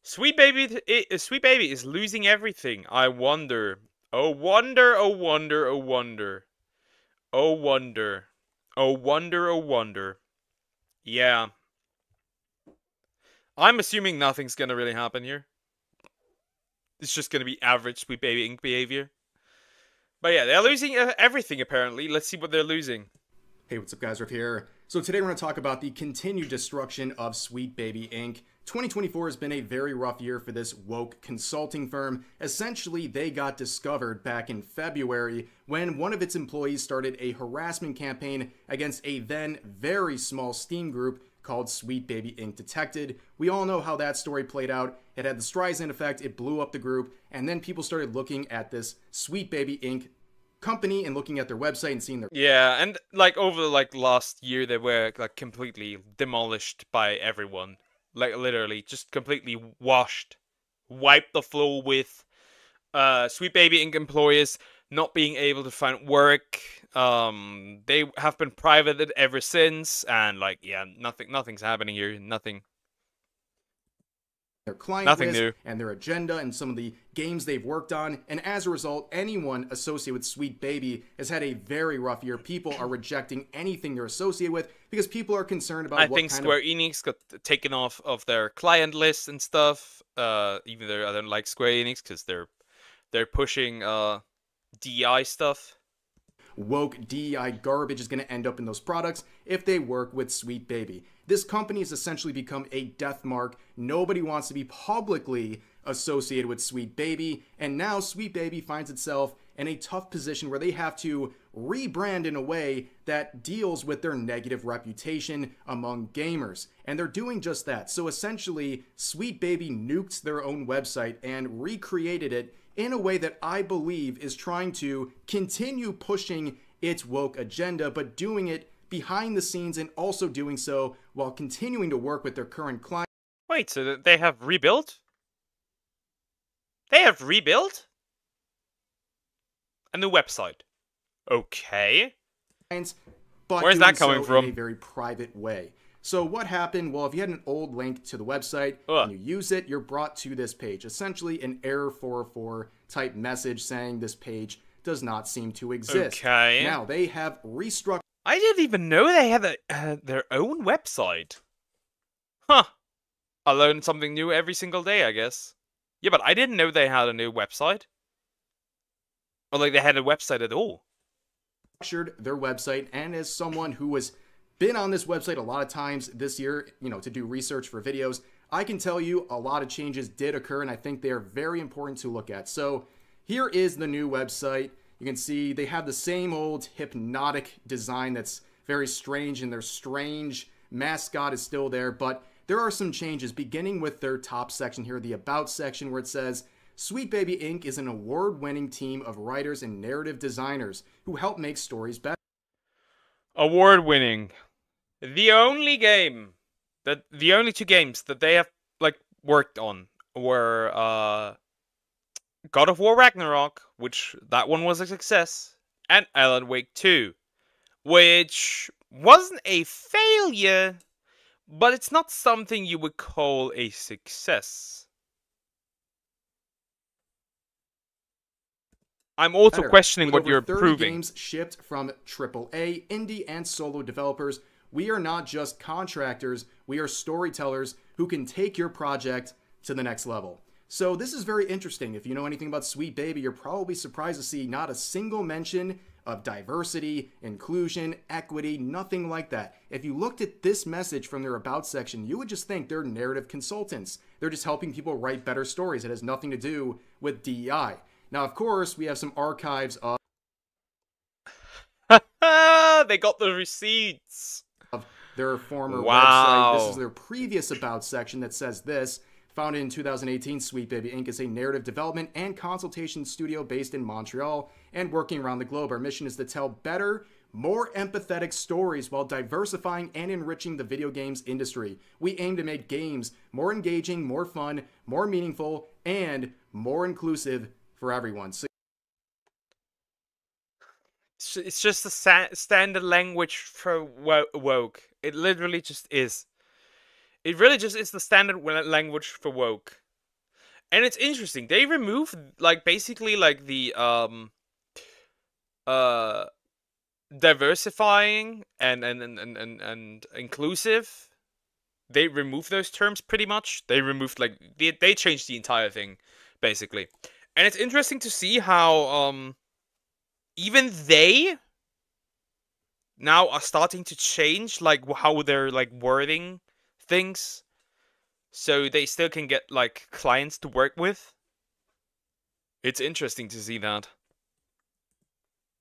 Sweet Baby is losing everything. I wonder. Oh wonder, oh wonder, oh wonder. Oh wonder. Oh wonder, oh wonder. Yeah. I'm assuming nothing's gonna really happen here. It's just gonna be average Sweet Baby Inc. behavior. But yeah, they're losing everything apparently. Let's see what they're losing. Hey, what's up guys, Riff here. So today we're going to talk about the continued destruction of Sweet Baby Inc. 2024 has been a very rough year for this woke consulting firm. Essentially, they got discovered back in February when one of its employees started a harassment campaign against a then very small Steam group called Sweet Baby Inc. Detected. We all know how that story played out. It had the Streisand effect, it blew up the group, and then people started looking at this Sweet Baby Inc. company and looking at their website and seeing their and like over like last year they were like completely demolished by everyone, like literally just completely wiped the floor with Sweet Baby Inc. employees not being able to find work. They have been privated ever since, and like nothing's happening here. their client Nothing list new. and their agenda and some of the games they've worked on. And as a result, anyone associated with Sweet Baby has had a very rough year. People are rejecting anything they're associated with because people are concerned about I think Square Enix got taken off of their client list and stuff. Even though I don't like Square Enix because they're pushing DI stuff. woke DEI garbage is going to end up in those products if they work with Sweet Baby. This company has essentially become a death mark. Nobody wants to be publicly associated with Sweet Baby, and now Sweet Baby finds itself in a tough position where they have to rebrand in a way that deals with their negative reputation among gamers. And they're doing just that. So essentially, Sweet Baby nuked their own website and recreated it in a way that I believe is trying to continue pushing its woke agenda, but doing it behind the scenes and also doing so while continuing to work with their current clients. Wait, so they have rebuilt? They have rebuilt? A new website. Okay. But where's that coming so from? In a very private way. So what happened? Well, if you had an old link to the website and you use it, you're brought to this page. Essentially an error 404 type message saying this page does not seem to exist. Okay. Now, they have restructured. I didn't even know they had their own website. Huh. I learn something new every single day, I guess. Yeah, but I didn't know they had a new website. Or like they had a website at all. Their website, and as someone who has been on this website a lot of times this year, to do research for videos, I can tell you a lot of changes did occur, and I think they are very important to look at. So here is the new website. You can see they have the same old hypnotic design that's very strange, and their strange mascot is still there, but there are some changes beginning with their top section here, the About section, where it says, Sweet Baby Inc. is an award-winning team of writers and narrative designers who help make stories better. Award-winning. The only two games that they have like worked on were God of War Ragnarok, which that one was a success, and Alan Wake 2, which wasn't a failure, but it's not something you would call a success. I'm also questioning what you're proving. Games shipped from AAA, indie, and solo developers. We are not just contractors, we are storytellers who can take your project to the next level. So this is very interesting. If you know anything about Sweet Baby, you're probably surprised to see not a single mention of diversity, inclusion, equity, nothing like that. If you looked at this message from their About section, you would just think they're narrative consultants. They're just helping people write better stories. It has nothing to do with DEI. Now, of course, we have some archives of... They got the receipts. Of their former website. This is their previous About section that says this. Founded in 2018, Sweet Baby Inc. is a narrative development and consultation studio based in Montreal and working around the globe. Our mission is to tell better, more empathetic stories while diversifying and enriching the video games industry. We aim to make games more engaging, more fun, more meaningful, and more inclusive for everyone. So it's just a standard language for woke. It literally just is. It really just is the standard language for woke. And it's interesting. They removed like basically like the uh diversifying and inclusive. They removed those terms pretty much. They removed like they changed the entire thing basically. And it's interesting to see how even they now are starting to change like how they're like wording things so they still can get like clients to work with. It's interesting to see that.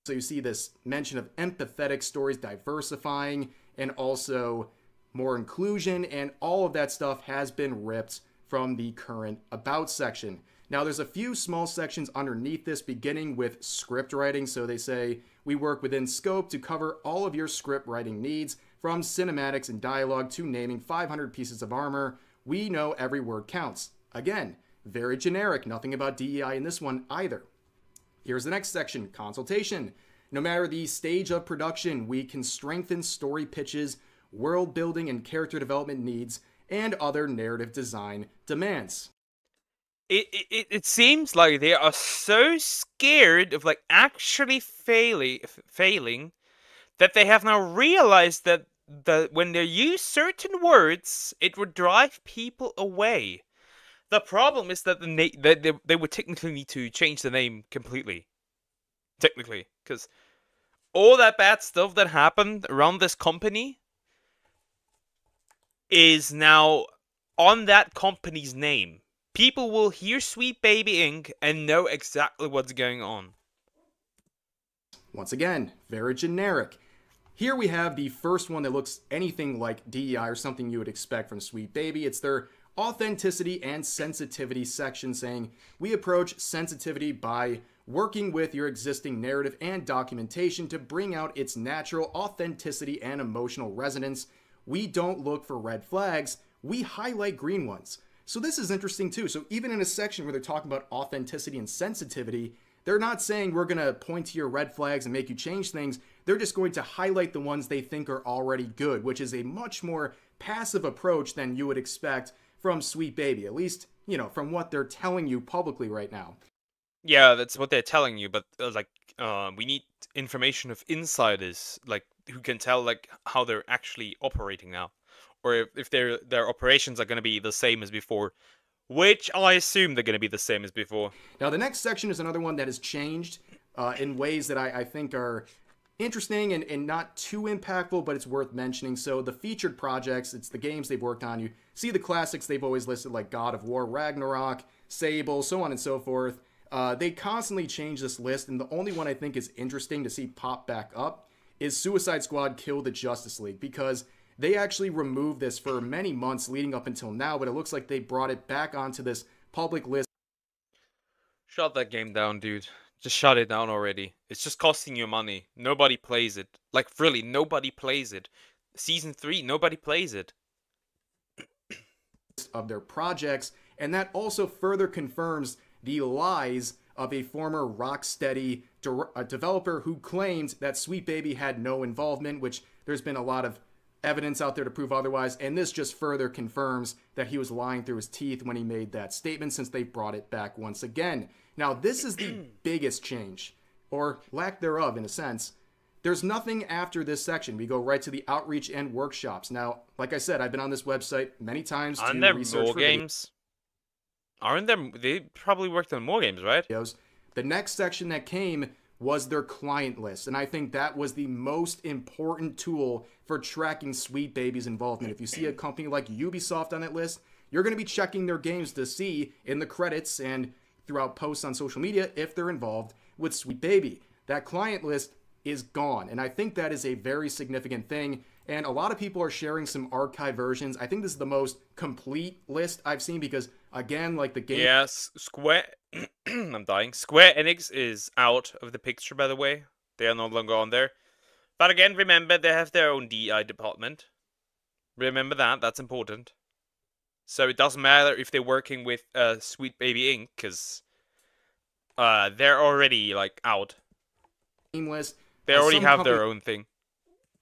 So you see this mention of empathetic stories, diversifying, and also more inclusion, and all of that stuff has been ripped from the current About section. Now, there's a few small sections underneath this, beginning with script writing. So they say, we work within scope to cover all of your script writing needs, from cinematics and dialogue to naming 500 pieces of armor. We know every word counts. Again, very generic, nothing about DEI in this one either. Here's the next section, consultation. No matter the stage of production, we can strengthen story pitches, world building and character development needs, and other narrative design demands. It seems like they are so scared of like actually failing that they have now realized that when they use certain words, it would drive people away. The problem is that they would technically need to change the name completely. Technically, because all that bad stuff that happened around this company is now on that company's name. People will hear Sweet Baby Inc. and know exactly what's going on. Once again, very generic. Here we have the first one that looks anything like DEI or something you would expect from Sweet Baby. It's their authenticity and sensitivity section, saying, we approach sensitivity by working with your existing narrative and documentation to bring out its natural authenticity and emotional resonance. We don't look for red flags, we highlight green ones. So this is interesting too. So even in a section where they're talking about authenticity and sensitivity, they're not saying we're going to point to your red flags and make you change things. They're just going to highlight the ones they think are already good, which is a much more passive approach than you would expect from Sweet Baby, at least, you know, from what they're telling you publicly right now. Yeah, that's what they're telling you, but we need information of insiders, like who can tell like how they're actually operating now, or if their operations are going to be the same as before, which I assume they're going to be the same as before. Now, the next section is another one that has changed in ways that I think are interesting and not too impactful, but it's worth mentioning. So the featured projects, it's the games they've worked on. You see the classics they've always listed, like God of War, Ragnarok, Sable, so on and so forth. They constantly change this list, and the only one I think is interesting to see pop back up is Suicide Squad Kill the Justice League, because they actually removed this for many months leading up until now, but it looks like they brought it back onto this public list. Shut that game down, dude. Just shut it down already. It's just costing you money. Nobody plays it. Like, really, nobody plays it. Season 3, nobody plays it. Of their projects, and that also further confirms the lies of a former Rocksteady developer who claimed that Sweet Baby had no involvement, which there's been a lot of evidence out there to prove otherwise, and this just further confirms that he was lying through his teeth when he made that statement, since they brought it back once again. Now, this is the biggest change, or lack thereof in a sense. There's nothing after this section. We go right to the outreach and workshops. Now, like I said, I've been on this website many times to research more for games? Aren't there? They probably worked on more games, right? videos. The next section that came was their client list, and I think that was the most important tool for tracking Sweet Baby's involvement. If you see a company like Ubisoft on that list, you're going to be checking their games to see in the credits and throughout posts on social media if they're involved with Sweet Baby. That client list is gone, and I think that is a very significant thing, and a lot of people are sharing some archive versions. I think this is the most complete list I've seen, because again, like the game... Yes, Square... I'm dying. Square Enix is out of the picture, by the way. They are no longer on there. But again, remember, they have their own DI department. Remember that, that's important. So it doesn't matter if they're working with Sweet Baby Inc., because they're already, like, out. List. They already have their own thing.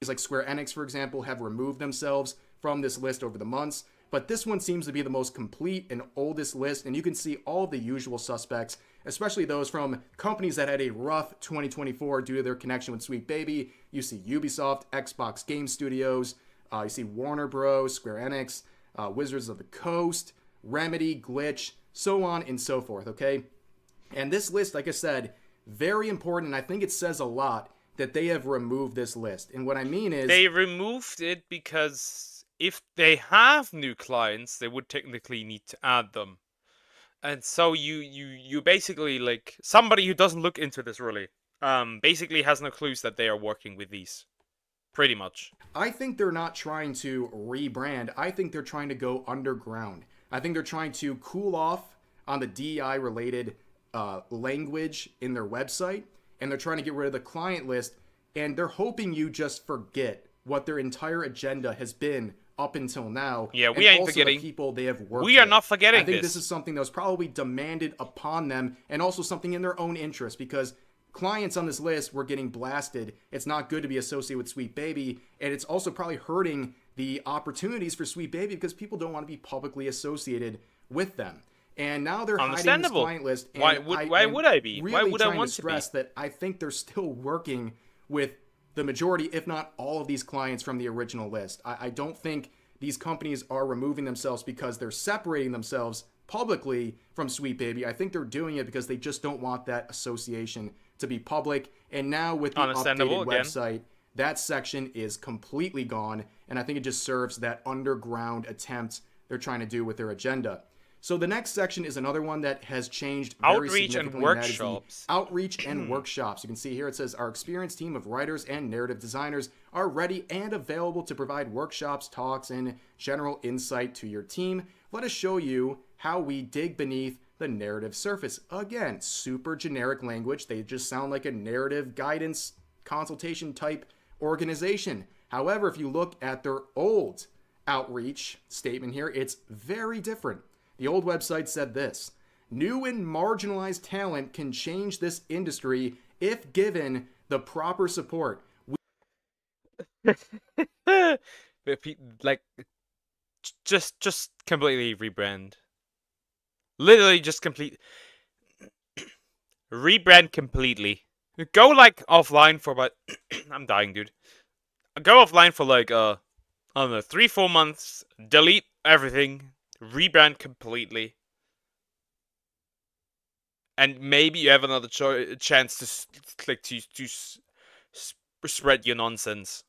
Like Square Enix, for example, have removed themselves from this list over the months. But this one seems to be the most complete and oldest list, and you can see all the usual suspects, especially those from companies that had a rough 2024 due to their connection with Sweet Baby. You see Ubisoft, Xbox Game Studios, you see Warner Bros., Square Enix, Wizards of the Coast, Remedy, Glitch, so on and so forth, okay? And this list, like I said, very important, and I think it says a lot that they have removed this list. And what I mean is... They removed it because if they have new clients, they would technically need to add them. And so you basically, like, somebody who doesn't look into this really, basically has no clues that they are working with these. Pretty much. I think they're not trying to rebrand. I think they're trying to go underground. I think they're trying to cool off on the DEI-related language in their website, and they're trying to get rid of the client list, and they're hoping you just forget what their entire agenda has been up until now. Yeah, we ain't also forgetting. The people they have worked We are with. not forgetting I think this is something that was probably demanded upon them, and also something in their own interest, because clients on this list were getting blasted. It's not good to be associated with Sweet Baby, and it's also probably hurting the opportunities for Sweet Baby because people don't want to be publicly associated with them. And now they're hiding this client list. And why would I be? Really Why would I trying want to to stress be? that I think they're still working with the majority, if not all of these clients from the original list. I don't think these companies are removing themselves because they're separating themselves publicly from Sweet Baby. I think they're doing it because they just don't want that association to be public. And now with the updated website, that section is completely gone. And I think it just serves that underground attempt they're trying to do with their agenda. So the next section is another one that has changed very Outreach and significantly. workshops. Outreach and workshops. You can see here it says, our experienced team of writers and narrative designers are ready and available to provide workshops, talks, and general insight to your team. Let us show you how we dig beneath the narrative surface. Again, super generic language. They just sound like a narrative guidance consultation type organization. However, if you look at their old outreach statement here, it's very different. The old website said this: new and marginalized talent can change this industry if given the proper support. Like, just completely rebrand. Literally just rebrand completely. Go like offline for about I'm dying, dude. Go offline for like I don't know, 3-4 months, delete everything, rebrand completely. And maybe you have another chance to spread your nonsense.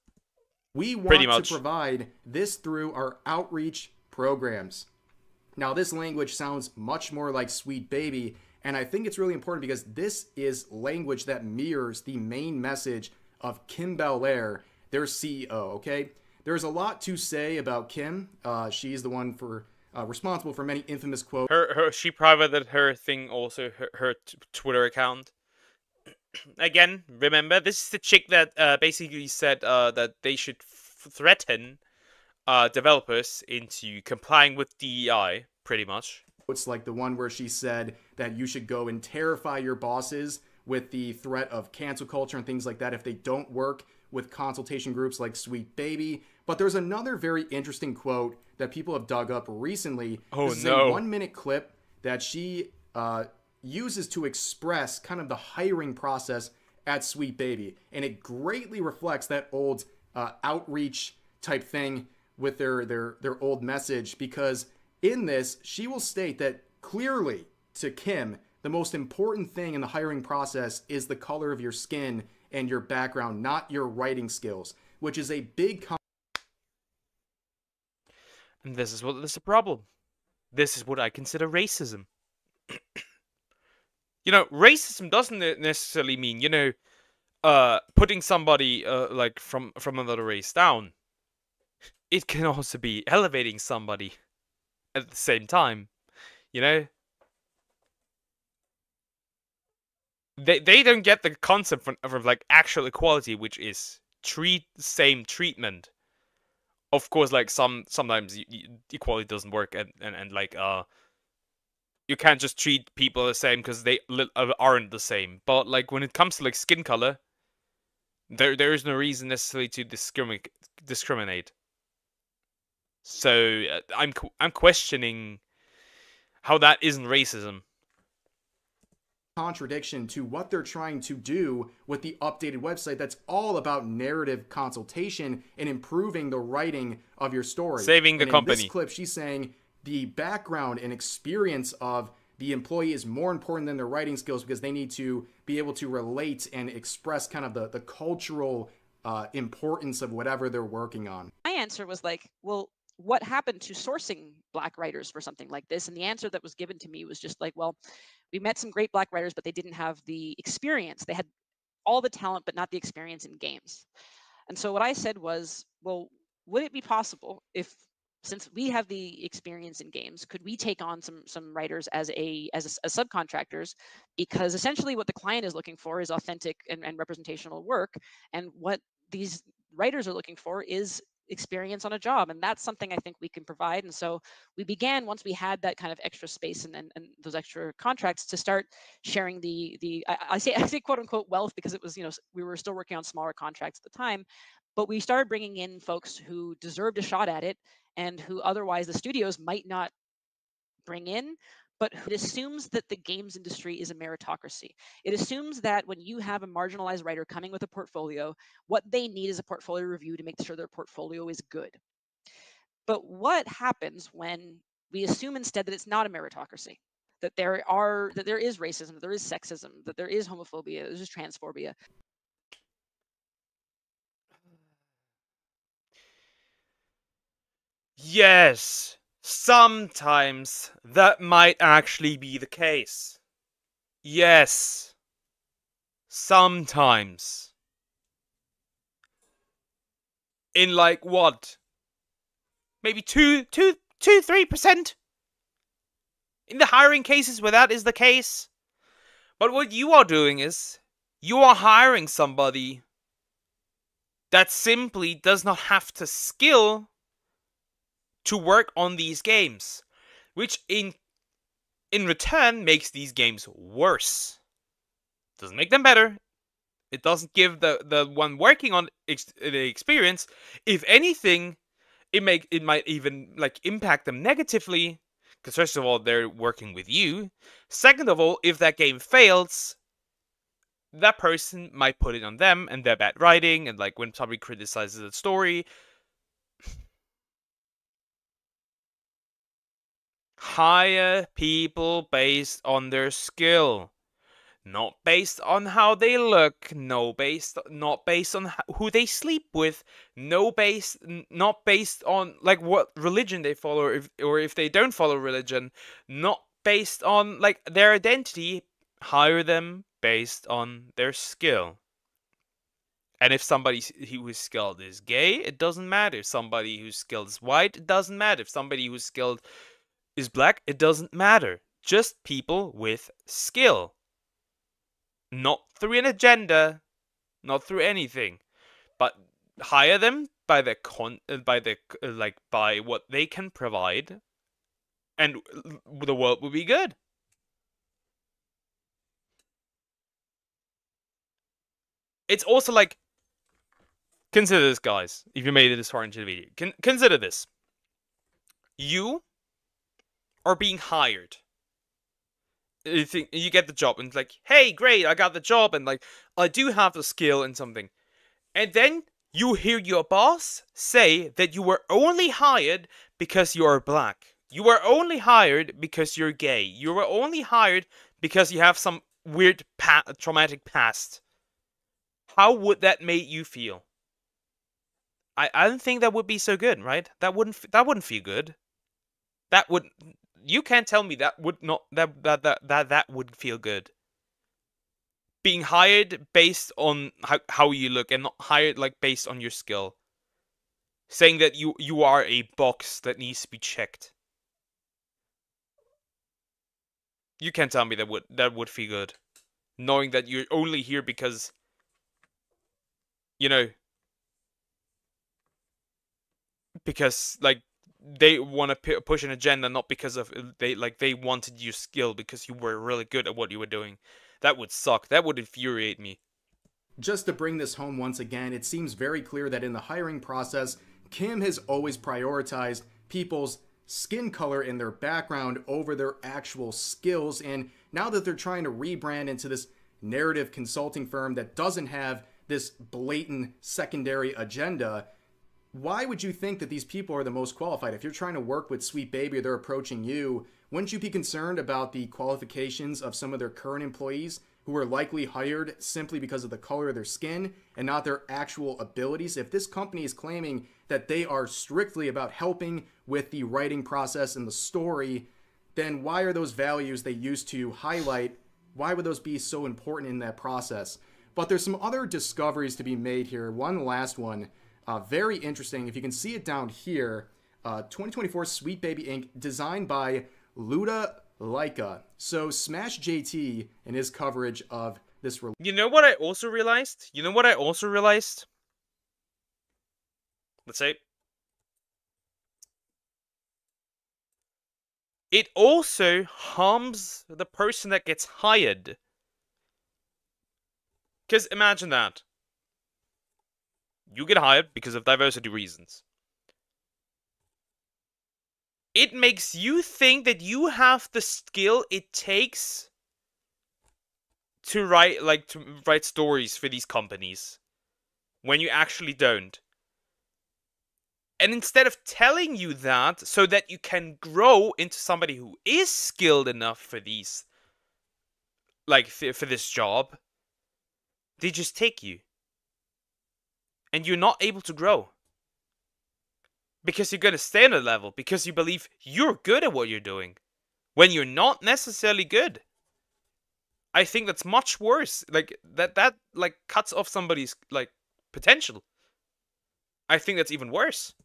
We want to provide this through our outreach programs. Now, this language sounds much more like Sweet Baby, and I think it's really important because this is language that mirrors the main message of Kim Belair, their CEO, okay? There's a lot to say about Kim. She's the one responsible for many infamous quotes. She privated her thing also, her Twitter account. Again, remember, this is the chick that basically said that they should threaten developers into complying with DEI, pretty much. It's like the one where she said that you should go and terrify your bosses with the threat of cancel culture and things like that if they don't work with consultation groups like Sweet Baby. But there's another very interesting quote that people have dug up recently. Oh, this is no. a 1-minute clip that she uses to express kind of the hiring process at Sweet Baby. And it greatly reflects that old outreach type thing with their old message, because in this, she will state that clearly to Kim, the most important thing in the hiring process is the color of your skin and your background, not your writing skills, which is a big... And this is what is the problem. This is what I consider racism. You know, racism doesn't necessarily mean, you know, putting somebody like from another race down. It can also be elevating somebody at the same time, you know? They don't get the concept of like actual equality, which is same treatment. Of course, like sometimes equality doesn't work, and like you can't just treat people the same because they aren't the same. But like when it comes to like skin color, there is no reason necessarily to discriminate. So I'm questioning how that isn't racism. Contradiction to what they're trying to do with the updated website that's all about narrative consultation and improving the writing of your story. Saving the And in this company. clip, she's saying the background and experience of the employee is more important than their writing skills because they need to be able to relate and express kind of the cultural importance of whatever they're working on. My answer was like, well, what happened to sourcing Black writers for something like this? And the answer that was given to me was just like, well, we met some great Black writers, but they didn't have the experience. They had all the talent, but not the experience in games. And so what I said was, well, would it be possible if, since we have the experience in games, could we take on some writers as subcontractors? Because essentially, what the client is looking for is authentic and representational work, and what these writers are looking for is experience on a job, and that's something I think we can provide. And so we began, once we had that kind of extra space and those extra contracts, to start sharing I say quote unquote wealth, because it was, we were still working on smaller contracts at the time, but we started bringing in folks who deserved a shot at it and who otherwise the studios might not bring in, but it assumes that the games industry is a meritocracy. It assumes that when you have a marginalized writer coming with a portfolio, what they need is a portfolio review to make sure their portfolio is good. But what happens when we assume instead that it's not a meritocracy? That there is racism, that there is sexism, that there is homophobia, there's transphobia. Yes, sometimes that might actually be the case. Yes, sometimes. In like what? Maybe 3%? In the hiring cases where that is the case. But what you are doing is, you are hiring somebody that simply does not have the skill to work on these games, which in return makes these games worse. Doesn't make them better. It doesn't give the one working on the experience. If anything, it might even like impact them negatively, because first of all, they're working with you. Second of all, if that game fails, that person might put it on them and their bad writing, and like when somebody criticizes the story. Hire people based on their skill, not based on how they look, not based on who they sleep with, not based on like what religion they follow, or if they don't follow religion, not based on like their identity. Hire them based on their skill. And if somebody who's skilled is gay, it doesn't matter. If somebody who's skilled is white, it doesn't matter. If somebody who's skilled is black, it doesn't matter. Just people with skill. Not through an agenda, not through anything, but hire them by by what they can provide, and the world will be good. It's also like, consider this, guys. If you made it this far into the video, consider this. You are being hired. You think you get the job, and it's like, hey, great, I got the job, and like, I do have the skill in something. And then you hear your boss say that you were only hired because you are black. You were only hired because you're gay. You were only hired because you have some weird traumatic past. How would that make you feel? I don't think that would be so good, right? That wouldn't feel good. That would, you can't tell me that would not that would feel good. Being hired based on how you look, and not hired like based on your skill. Saying that you are a box that needs to be checked. You can't tell me that would feel good. Knowing that you're only here because, you know, because like they want to push an agenda, not because of they wanted your skill because you were really good at what you were doing. That would suck. That would infuriate me. Just to bring this home once again, it seems very clear that in the hiring process, Kim has always prioritized people's skin color and their background over their actual skills, and now that they're trying to rebrand into this narrative consulting firm that doesn't have this blatant secondary agenda, why would you think that these people are the most qualified? If you're trying to work with Sweet Baby or they're approaching you, wouldn't you be concerned about the qualifications of some of their current employees who are likely hired simply because of the color of their skin and not their actual abilities? If this company is claiming that they are strictly about helping with the writing process and the story, then why are those values they used to highlight, why would those be so important in that process? But there's some other discoveries to be made here. One last one, very interesting. If you can see it down here, 2024 Sweet Baby Inc. designed by Luda Laika. So Smash JT in his coverage of this release. You know what I also realized? Let's say. It also harms the person that gets hired. Because imagine that. You get hired because of diversity reasons. It makes you think that you have the skill it takes to write stories for these companies when you actually don't. And instead of telling you that so that you can grow into somebody who is skilled enough for these, for this job, they just take you. And you're not able to grow. Because you're going to stay on a level. Because you believe you're good at what you're doing. When you're not necessarily good. I think that's much worse. That cuts off somebody's, potential. I think that's even worse.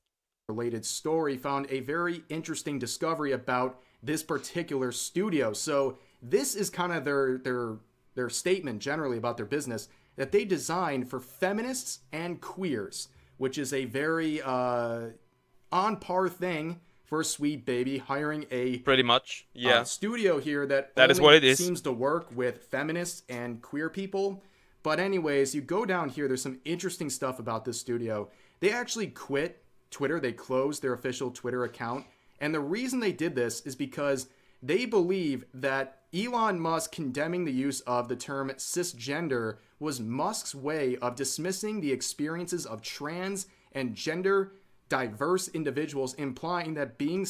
Related story found a very interesting discovery about this particular studio. So this is kind of their statement generally about their business, that they design for feminists and queers, which is a very on par thing for Sweet Baby, hiring a pretty much studio here that is what it is. Seems to work with feminists and queer people. But anyways, you go down here, there's some interesting stuff about this studio. They actually quit Twitter. They closed their official Twitter account. And the reason they did this is because they believe that Elon Musk condemning the use of the term cisgender was Musk's way of dismissing the experiences of trans and gender diverse individuals, implying that being...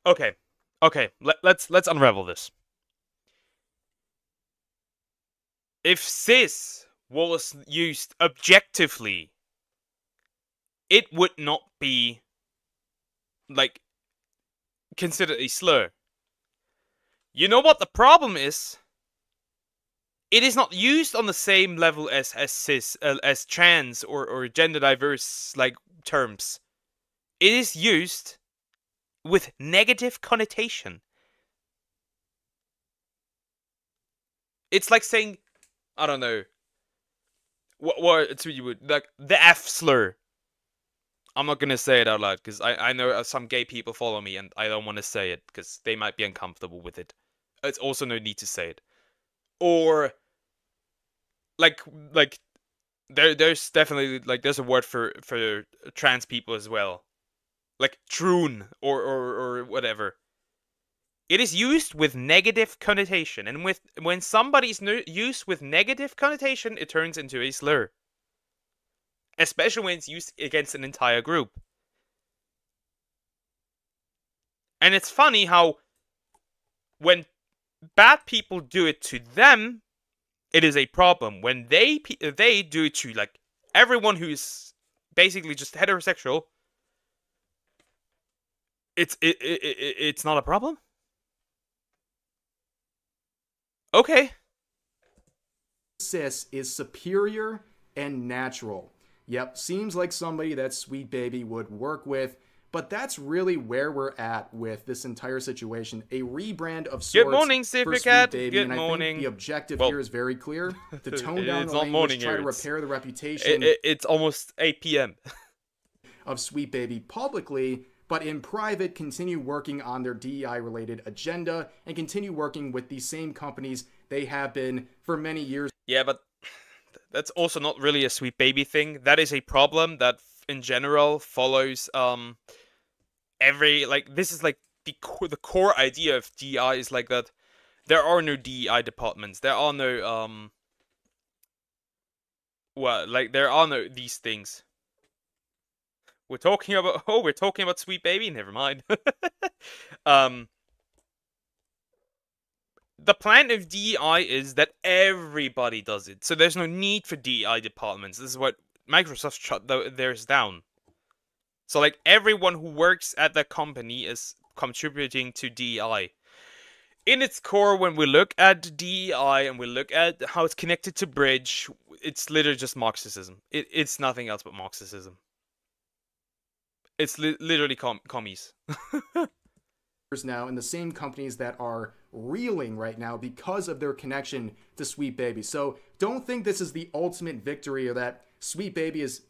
Okay. Let's unravel this. If cis was used objectively, it would not be considered a slur. You know what the problem is? It is not used on the same level as cis, as trans or gender diverse terms. It is used with negative connotation. It's like saying, I don't know, what you would the F slur. I'm not gonna say it out loud because I know some gay people follow me and I don't want to say it because they might be uncomfortable with it. It's also no need to say it. Or there's definitely there's a word for trans people as well, troon or whatever. It is used with negative connotation, and when somebody's used with negative connotation, it turns into a slur. Especially when it's used against an entire group. And it's funny how when bad people do it to them, it is a problem. When they do it to everyone who's basically just heterosexual, it's not a problem. Okay. Cis is superior and natural. Yep, seems like somebody that Sweet Baby would work with, but that's really where we're at with this entire situation. A rebrand of sorts. Good morning, for Sweet Baby, Good and morning. I think the objective here is very clear: to tone down the language, morning try here. to repair the reputation. It's almost 8 p.m. of Sweet Baby publicly, but in private, continue working on their DEI-related agenda and continue working with the same companies they have been for many years. Yeah, but that's also not really a Sweet Baby thing. That is a problem that in general follows every, like, this is like the core idea of DEI is like that there are no DEI departments. There are no well, like, there are no these things. We're talking about Sweet Baby. Never mind. um, the plan of DEI is that everybody does it, so there's no need for DEI departments. This is what Microsoft shut theirs down. So, like, everyone who works at the company is contributing to DEI. In its core, when we look at DEI and we look at how it's connected to Bridge, it's literally just Marxism. It's nothing else but Marxism. It's literally commies. Now, and the same companies that are reeling right now because of their connection to Sweet Baby. So don't think this is the ultimate victory, or that Sweet Baby is,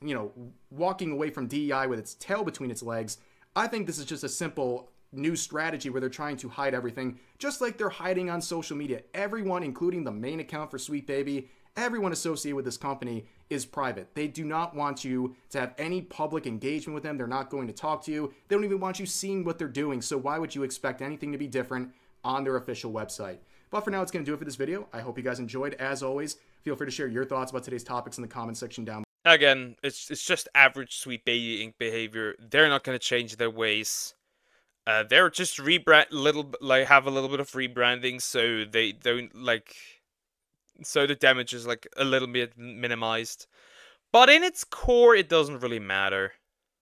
walking away from DEI with its tail between its legs. I think this is just a simple new strategy where they're trying to hide everything, just like they're hiding on social media. Everyone, including the main account for Sweet Baby, everyone associated with this company is private. They do not want you to have any public engagement with them. They're not going to talk to you. They don't even want you seeing what they're doing. So why would you expect anything to be different on their official website? But for now, it's going to do it for this video. I hope you guys enjoyed. As always, feel free to share your thoughts about today's topics in the comment section down below. Again, it's just average Sweet Baby Inc. behavior. They're not going to change their ways. They're just have a little bit of rebranding, so they don't so the damage is like a little bit minimized. But in its core, it doesn't really matter.